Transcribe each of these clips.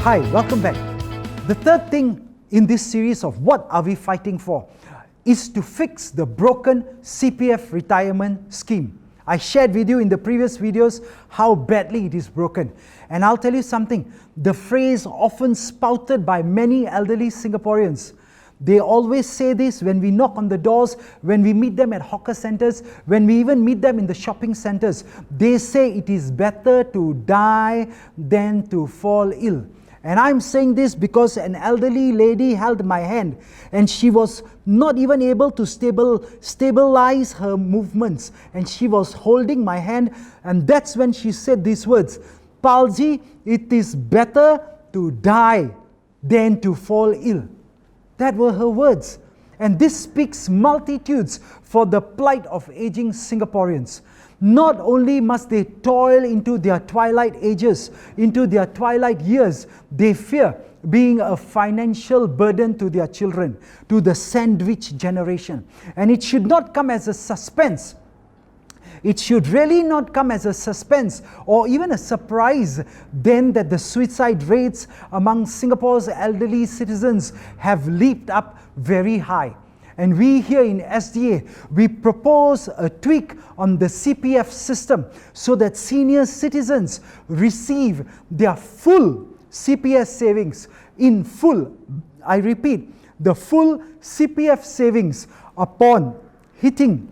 Hi, welcome back. The third thing in this series of what are we fighting for is to fix the broken CPF retirement scheme. I shared with you in the previous videos how badly it is broken. And I'll tell you something, the phrase often spouted by many elderly Singaporeans, they always say this when we knock on the doors, when we meet them at hawker centers, when we even meet them in the shopping centers. They say it is better to die than to fall ill. And I'm saying this because an elderly lady held my hand and she was not even able to stabilize her movements. And she was holding my hand, and that's when she said these words, "Palji, it is better to die than to fall ill." That were her words. And this speaks multitudes for the plight of aging Singaporeans. Not only must they toil into their twilight ages, into their twilight years, they fear being a financial burden to their children, to the sandwich generation. And it should not come as a suspense. It should really not come as a suspense or even a surprise then that the suicide rates among Singapore's elderly citizens have leaped up very high. And we here in SDA, we propose a tweak on the CPF system so that senior citizens receive their full CPF savings in full. I repeat, the full CPF savings upon hitting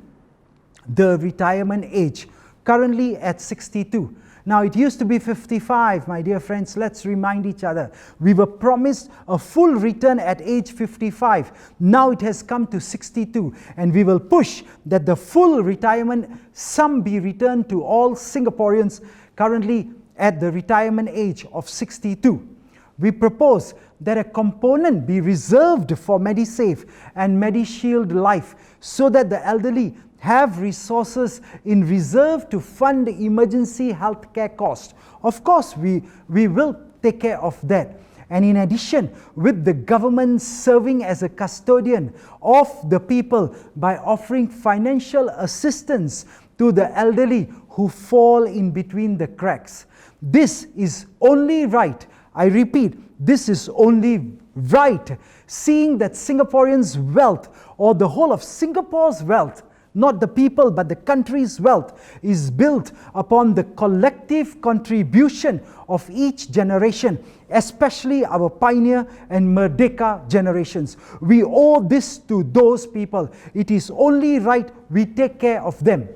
the retirement age, currently at 62. Now it used to be 55, my dear friends, let's remind each other. We were promised a full return at age 55. Now it has come to 62, and we will push that the full retirement sum be returned to all Singaporeans currently at the retirement age of 62. We propose that a component be reserved for MediSave and MediShield Life so that the elderly have resources in reserve to fund the emergency healthcare cost. Of course, we will take care of that. And in addition, with the government serving as a custodian of the people by offering financial assistance to the elderly who fall in between the cracks. This is only right. I repeat, this is only right, seeing that Singaporeans' wealth, or the whole of Singapore's wealth, not the people but the country's wealth, is built upon the collective contribution of each generation, especially our pioneer and Merdeka generations. We owe this to those people. It is only right we take care of them.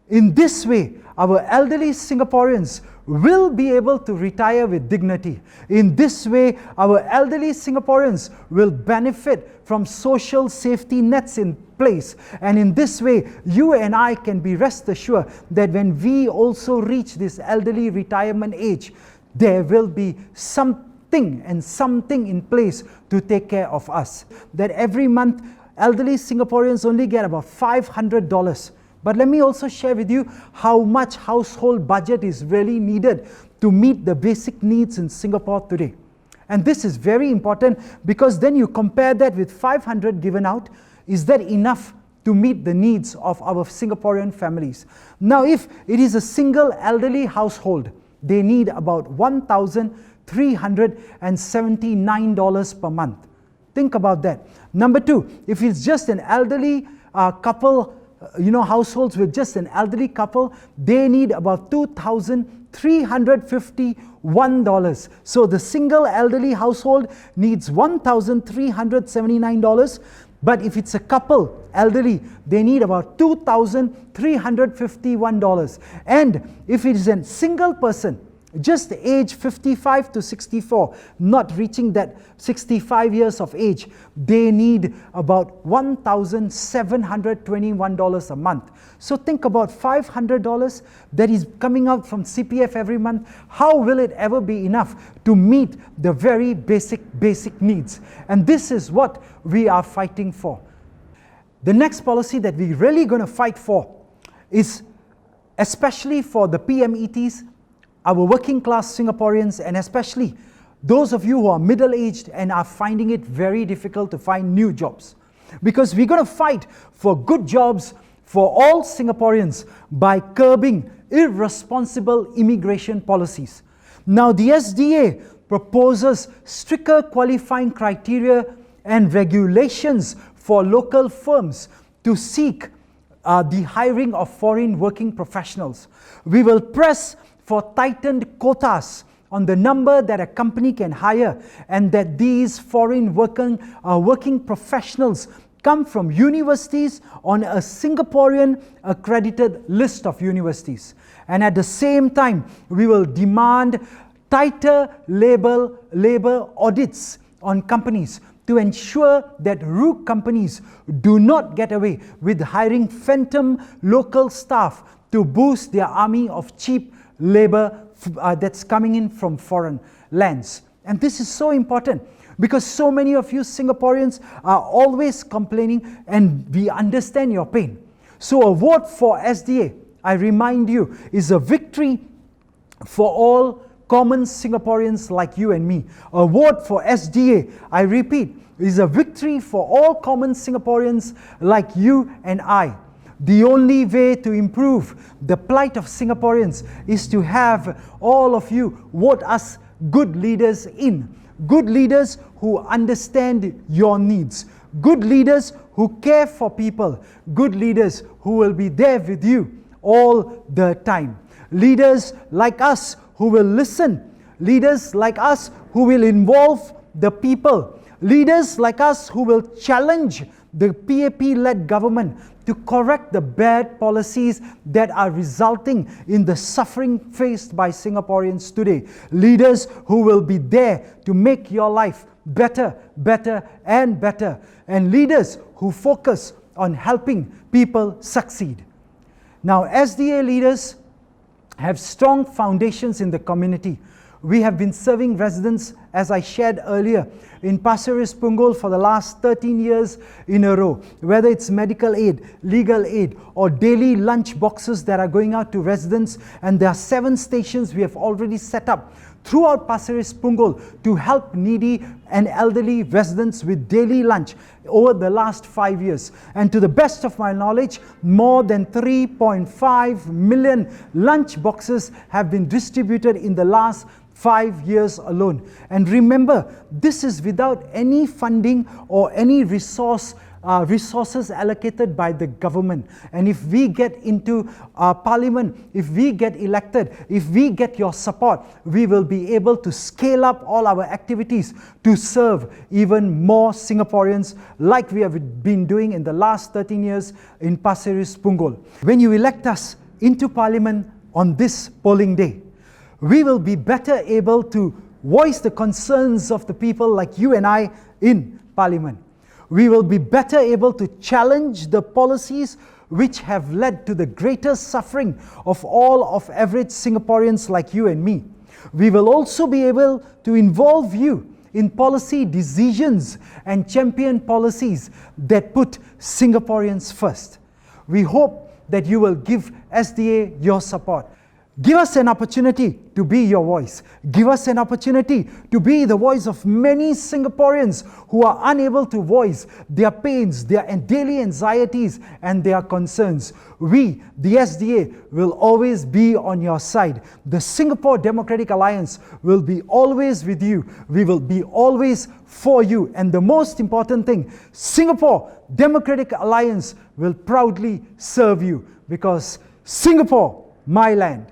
In this way, our elderly Singaporeans will be able to retire with dignity. In this way, our elderly Singaporeans will benefit from social safety nets in place. And in this way, you and I can be rest assured that when we also reach this elderly retirement age, there will be something in place to take care of us. That every month, elderly Singaporeans only get about $500. But let me also share with you how much household budget is really needed to meet the basic needs in Singapore today. And this is very important because then you compare that with 500 given out. Is that enough to meet the needs of our Singaporean families? Now, if it is a single elderly household, they need about $1,379 per month. Think about that. Number two, if it's just an elderly couple, households with just an elderly couple, they need about $2,351. So the single elderly household needs $1,379. But if it's a couple, elderly, they need about $2,351. And if it is a single person, just age 55 to 64, not reaching that 65 years of age, they need about $1,721 a month. So think about $500 that is coming out from CPF every month. How will it ever be enough to meet the very basic needs? And this is what we are fighting for. The next policy that we're really going to fight for is, especially for the PMETs, our working class Singaporeans, and especially those of you who are middle-aged and are finding it very difficult to find new jobs. Because we're going to fight for good jobs for all Singaporeans by curbing irresponsible immigration policies. Now, the SDA proposes stricter qualifying criteria and regulations for local firms to seek the hiring of foreign working professionals. We will press for tightened quotas on the number that a company can hire, and that these foreign working professionals come from universities on a Singaporean accredited list of universities. And at the same time, we will demand tighter labor audits on companies to ensure that rogue companies do not get away with hiring phantom local staff to boost their army of cheap labor that's coming in from foreign lands. And this is so important because so many of you Singaporeans are always complaining, and we understand your pain. So a vote for SDA, I remind you, is a victory for all common Singaporeans like you and me. A vote for SDA, I repeat, is a victory for all common Singaporeans like you and I. The only way to improve the plight of Singaporeans is to have all of you vote us good leaders in. Good leaders who understand your needs. Good leaders who care for people. Good leaders who will be there with you all the time. Leaders like us who will listen. Leaders like us who will involve the people. Leaders like us who will challenge the PAP-led government to correct the bad policies that are resulting in the suffering faced by Singaporeans today. Leaders who will be there to make your life better, better and better. And leaders who focus on helping people succeed. Now, SDA leaders have strong foundations in the community. We have been serving residents, as I shared earlier, in Pasir Ris Punggol for the last 13 years in a row. Whether it's medical aid, legal aid, or daily lunch boxes that are going out to residents. And there are 7 stations we have already set up throughout Pasir Ris Punggol to help needy and elderly residents with daily lunch over the last 5 years. And to the best of my knowledge, more than 3.5 million lunch boxes have been distributed in the last 5 years alone. And remember, this is without any funding or any resources allocated by the government. And if we get into Parliament, if we get elected, if we get your support, we will be able to scale up all our activities to serve even more Singaporeans like we have been doing in the last 13 years in Pasir Ris Punggol. When you elect us into Parliament on this polling day, we will be better able to voice the concerns of the people like you and I in Parliament. We will be better able to challenge the policies which have led to the greatest suffering of all of average Singaporeans like you and me. We will also be able to involve you in policy decisions and champion policies that put Singaporeans first. We hope that you will give SDA your support. Give us an opportunity to be your voice. Give us an opportunity to be the voice of many Singaporeans who are unable to voice their pains, their daily anxieties and their concerns. We, the SDA, will always be on your side. The Singapore Democratic Alliance will be always with you. We will be always for you. And the most important thing, Singapore Democratic Alliance will proudly serve you, because Singapore, my land.